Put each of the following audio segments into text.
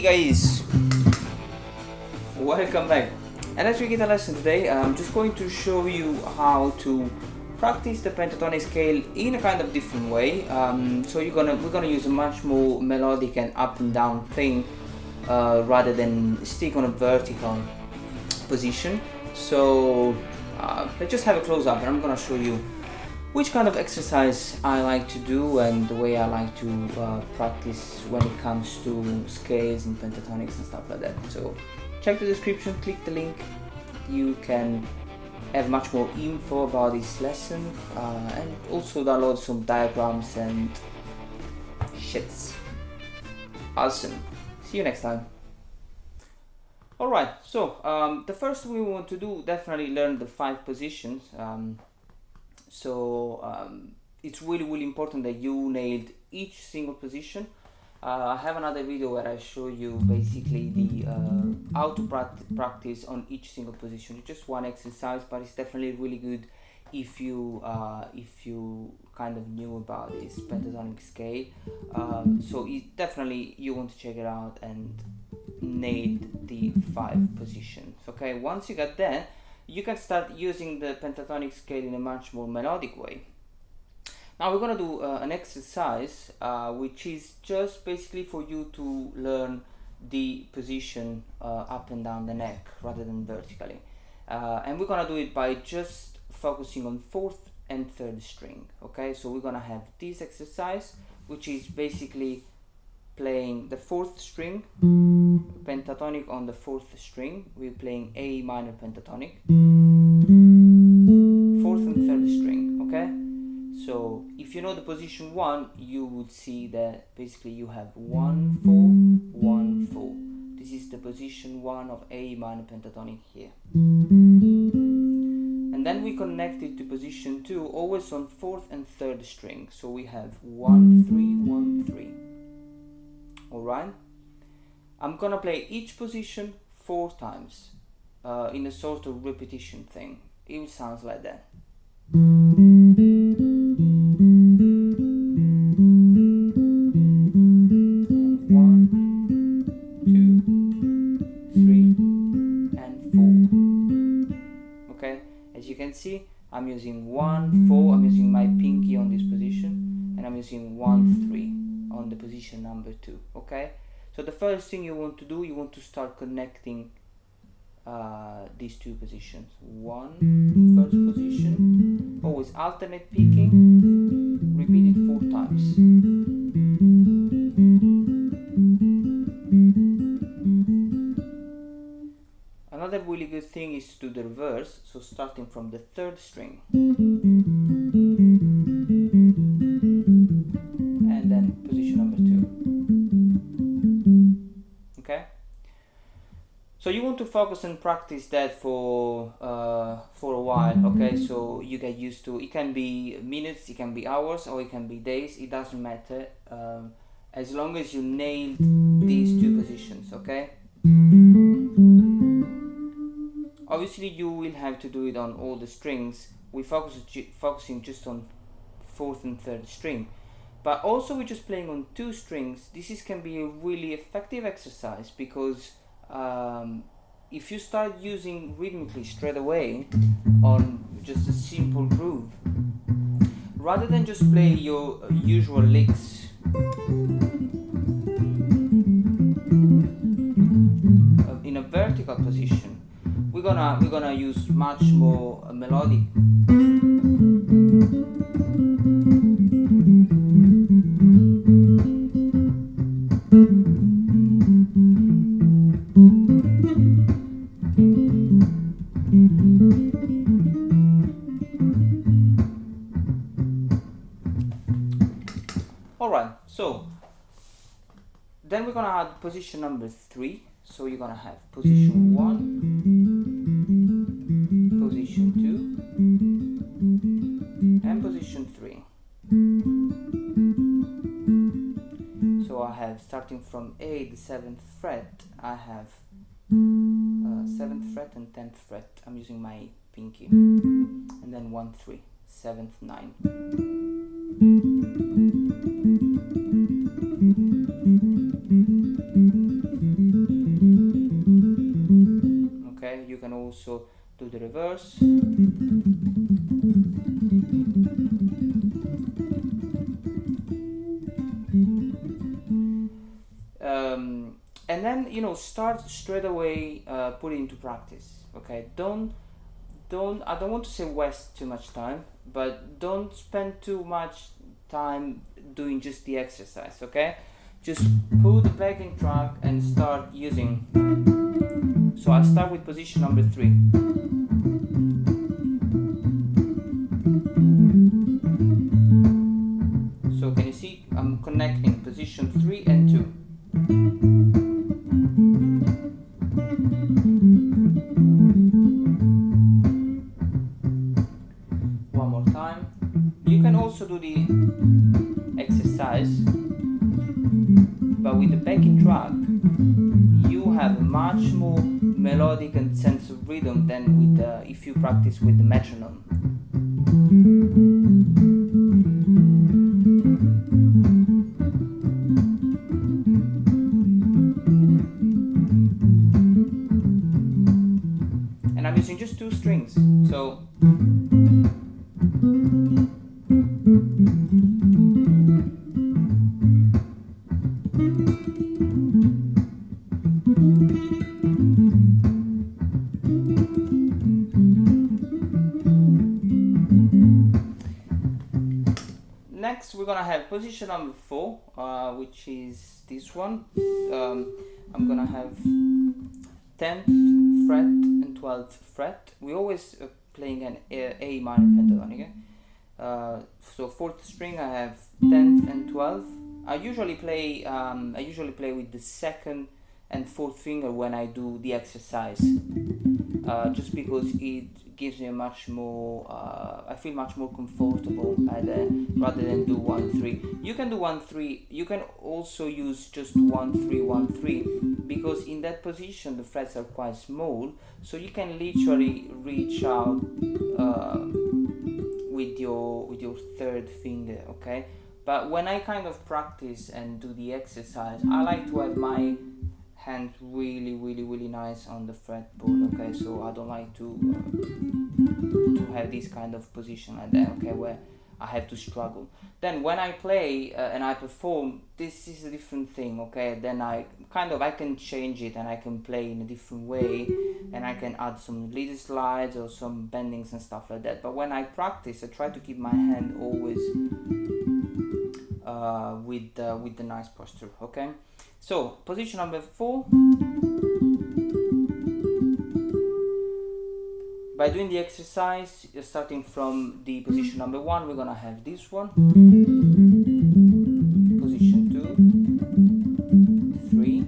guys, welcome back. Electric guitar lesson today. I'm just going to show you how to practice the pentatonic scale in a kind of different way. So we're gonna use a much more melodic and up and down thing rather than stick on a vertical position. So let's just have a close up, and I'm gonna show you which kind of exercise I like to do and the way I like to practice when it comes to scales and pentatonics and stuff like that. So check the description, click the link. You can have much more info about this lesson and also download some diagrams and shits. Awesome. See you next time. Alright, so the first thing we want to do, definitely learn the 5 positions. It's really important that you nailed each single position. I have another video where I show you basically the how to practice on each single position. It's just one exercise, but it's definitely really good if you kind of knew about this pentatonic scale. So definitely you want to check it out and nail the 5 positions. Okay, once you got that, you can start using the pentatonic scale in a much more melodic way. Now we're going to do an exercise which is just basically for you to learn the position up and down the neck rather than vertically. And we're going to do it by just focusing on 4th and 3rd string. Okay, so we're going to have this exercise which is basically playing the 4th string, pentatonic on the 4th string. We're playing A minor pentatonic, 4th and 3rd string. Okay, so if you know the position 1, you would see that basically you have 1 4 1 4. This is the position 1 of A minor pentatonic here, and then we connect it to position 2 always on 4th and 3rd string. So we have 1 3 1 3. Alright, I'm gonna play each position 4 times in a sort of repetition thing. It sounds like that. 1 2 3 and 4. Okay, as you can see, I'm using 1 4. I'm using my pinky on this position, and I'm using 1 3 on the position number 2. Okay, so the first thing you want to do, you want to start connecting these 2 positions. 1 first position, always alternate picking, repeat it 4 times. Another really good thing is to do the reverse, so starting from the 3rd string and then position number 2. Okay, so you want to focus and practice that for a while. Okay, so you get used to it. Can be minutes, it can be hours, or it can be days. It doesn't matter as long as you nailed these 2 positions. Okay, obviously you will have to do it on all the strings. We focusing just on 4th and 3rd string, but also we're just playing on 2 strings. This can be a really effective exercise because if you start using rhythmically straight away on just a simple groove, rather than just play your usual licks in a vertical position, we're gonna use much more melodic. Alright, so then we're gonna add position number 3. So you're gonna have position 1, position 2, and position 3. So I have, starting from A, the 7th fret, I have 7th fret and 10th fret. I'm using my pinky, and then 1 3, 7th 9. do the reverse. And then, you know, start straight away, put it into practice. Okay, I don't want to say waste too much time, but don't spend too much time doing just the exercise. Okay, just put the backing track and start using. So I start with position number 3. So can you see I'm connecting position 3 and 2. One more time. You can also do the exercise, but with the backing track you have much more melodic and sense of rhythm than with if you practice with the metronome. And I'm using just 2 strings, so next we're gonna have position number 4, which is this one. I'm gonna have 10th fret and 12th fret. We always playing an A minor pentatonic. So 4th string I have 10th and 12th. I usually play with the 2nd and 4th finger when I do the exercise, just because it gives me a much more I feel much more comfortable rather than do 1-3. You can do 1-3. You can also use just 1-3 1-3, because in that position the frets are quite small, so you can literally reach out with your 3rd finger. Okay, but when I kind of practice and do the exercise, I like to have my hand really nice on the fretboard. Okay, so I don't like to have this kind of position like that. Okay, where I have to struggle. Then when I play and I perform, this is a different thing. Okay, then I can change it and I can play in a different way, and I can add some lead slides or some bendings and stuff like that. But when I practice, I try to keep my hand always with the nice posture. Okay, so position number 4. By doing the exercise, starting from the position number 1, we're gonna have this one, position 2, 3,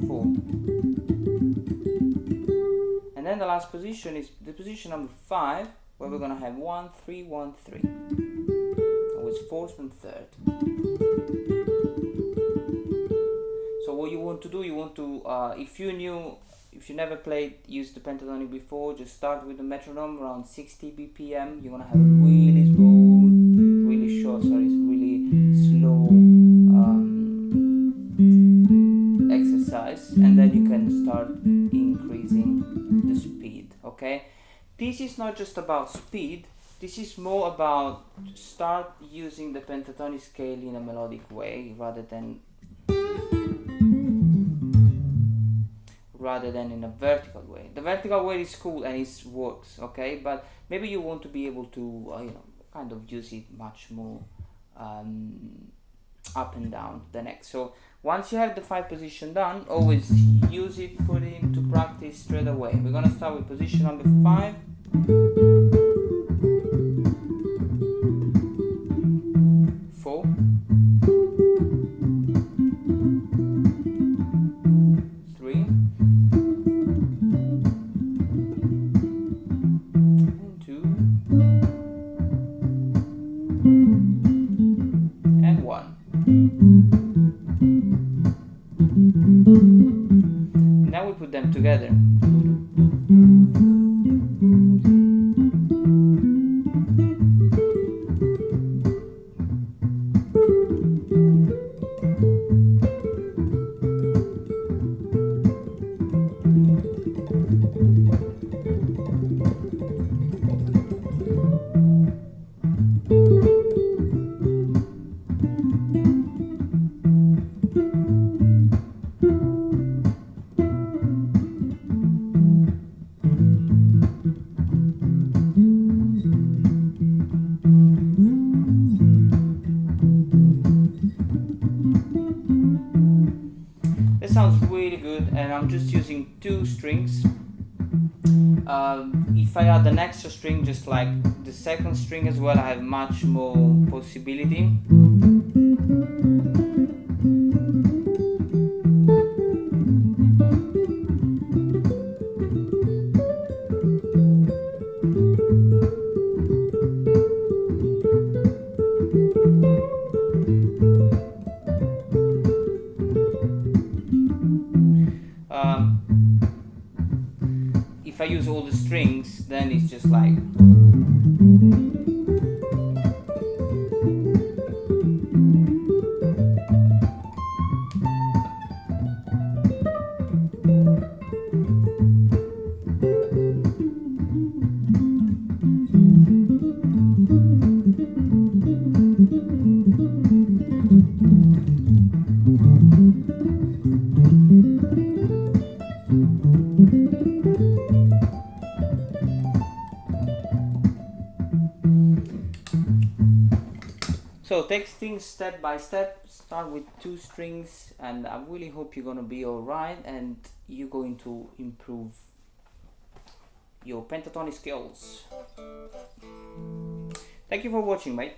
4, and then the last position is the position number 5, where we're gonna have 1-3 1-3, always 4th and 3rd. So what you want to do, if you never used the pentatonic before, just start with the metronome around 60 BPM. You're gonna have a really slow exercise, and then you can start increasing the speed. Okay, this is not just about speed. This is more about start using the pentatonic scale in a melodic way rather than in a vertical way. The vertical way is cool and it works, okay, but maybe you want to be able to kind of use it much more up and down the neck. So once you have the 5 position done, always use it, put it into practice straight away. We're gonna start with position number 5. Now we put them together. just using 2 strings. If I add an extra string, just like the second string as well, I have much more possibility. If I use all the strings, then it's just like so. Take things step by step. Start with 2 strings, and I really hope you're gonna be alright and you're going to improve your pentatonic skills. Thank you for watching, mate.